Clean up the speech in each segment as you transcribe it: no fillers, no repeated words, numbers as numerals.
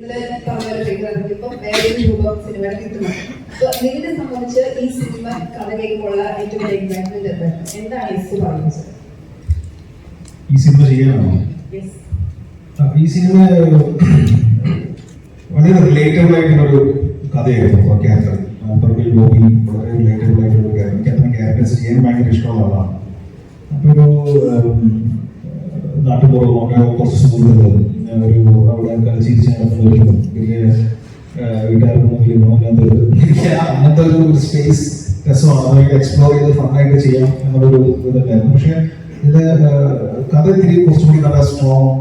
ഇപ്പം വേറൊരു രൂപം സിനിമ കിട്ടുന്നു. നിങ്ങളെ സംബന്ധിച്ച് ഈ സിനിമ കഥ കേൾക്കുമ്പോൾ ഏറ്റവും വലിയ എക്സൈറ്റ്മെന്റ് എന്താണ് ഈസ് പറയുന്നത്? ഈ സിനിമ ചെയ്യാനാണോ? ഈ സിനിമ വളരെ റിലേറ്റബിൾ ആയിട്ടുള്ളൊരു കഥയായിരുന്നു. ക്യാരക്ടർ ഗോപി വളരെ റിലേറ്റബിൾ ആയിട്ടുള്ള ക്യാരക്ടർ. അത്തരം ക്യാരക്ടേഴ്സ് ചെയ്യാൻ ഭയങ്കര ഇഷ്ടമുള്ള ആളാണ്. അപ്പോൾ ഒരു നാട്ടുപുറമൊക്കെ കുറച്ച് സുഹൃത്തുക്കൾ ഒരു അവിടെ കളിച്ചിരിച്ച് നടക്കുന്ന ഒരു വലിയ വീട്ടുകാർക്കൊന്നും അങ്ങനത്തെ ഒരു സ്പേസ് രസമാണ്. അതൊക്കെ എക്സ്പ്ലോർ ചെയ്ത് ഫണ്ണായിട്ട് ചെയ്യാം എന്നുള്ളൊരു ഇതുണ്ടായിരുന്നു. പക്ഷെ ഇതിന്റെ കഥ ഇത്തിരി കുറച്ചുകൂടി നല്ല സ്ട്രോങ്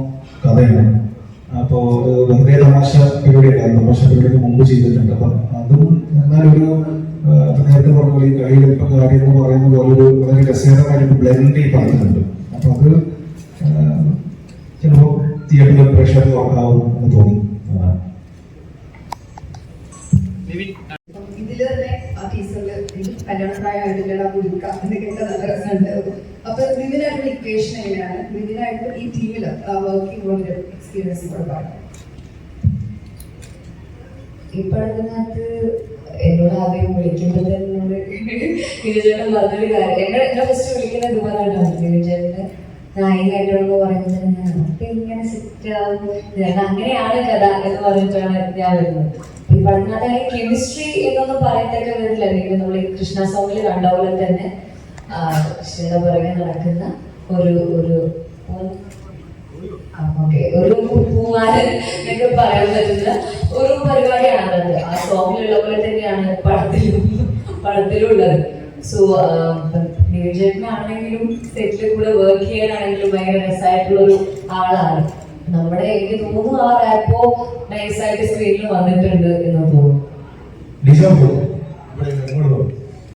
കഥയാണ്. അപ്പോൾ വെറുതെ തമാശ പരിപാടിയല്ല, തമാശ പരിപാടിക്ക് മുമ്പ് ചെയ്തിട്ടുണ്ട്. അപ്പം അതും എന്നാലൊരു നേരത്തെ പറഞ്ഞ പോലെ ഈ കയ്യിലിപ്പം കാര്യം എന്ന് പറയുന്ന പോലെ ഒരു വളരെ രസകരമായിട്ട് ബ്ലെൻഡ് ഈ പറയുന്നുണ്ട്. അപ്പൊ അത് ചിലപ്പോൾ തിയേറ്ററിൽ പ്രേക്ഷകർക്ക് ഉണ്ടാവും എന്ന് തോന്നി. ഇതില് തന്നെ ആ ടീച്ചറിൽ കല്യാണപ്രായമായിട്ടുള്ള കുടുക്ക എന്നൊക്കെ നല്ല രസമുണ്ട്. അപ്പൊ വിവിനായിട്ടുള്ള ഇക്വേഷൻ എങ്ങനെയാണ് വിവിനായിട്ട് ഈ ടീമില് വർക്കിംഗ് എക്സ്പീരിയൻസ് കൊടുക്കാറ്? ഇപ്പോഴതിനകത്ത് എന്നോട് ആദ്യം വിളിക്കുമ്പോൾ തന്നെ ഗിരിജേട്ടൻ പറഞ്ഞൊരു കാര്യം, എന്നെ ഫസ്റ്റ് വിളിക്കുന്നത് ഇതുപോലെയാണ്. ഗിരിജേട്ടന് നായികയായിട്ടുള്ള പറയുമ്പോൾ തന്നെ അപ്പൊ ഇങ്ങനെ സെറ്റ് ആവും, അങ്ങനെയാണ് കഥ എന്ന് പറഞ്ഞിട്ടാണ് ഞാൻ വരുന്നത്. ഈ പഠനത്തെ കെമിസ്ട്രി എന്നൊന്നും പറയത്തൊക്കെ വരില്ല. അല്ലെങ്കിൽ നമ്മൾ ഈ കൃഷ്ണ സോങ്ങിൽ കണ്ട പോലെ തന്നെ കൃഷ്ണയുടെ പുറകെ നടക്കുന്ന ഒരു പൂമാരൻ എന്നൊക്കെ പറയാൻ പറ്റുന്ന ഒരു പരിപാടിയാണത്. ആ സോങ്ങിലുള്ള പോലെ തന്നെയാണ് പടത്തിലും ഉള്ളത്. സോ ഡിവിജനാണെങ്കിലും സെറ്റിൽ കൂടെ വർക്ക് ചെയ്യാനാണെങ്കിലും ഭയങ്കര രസമായിട്ടുള്ള ഒരു ആളാണ്. നമ്മുടെ എനിക്ക് തോന്നുന്നു ആ റാപ്പോ നൈസായിട്ട് സ്ക്രീനിൽ വന്നിട്ടുണ്ട് എന്ന് തോന്നുന്നു.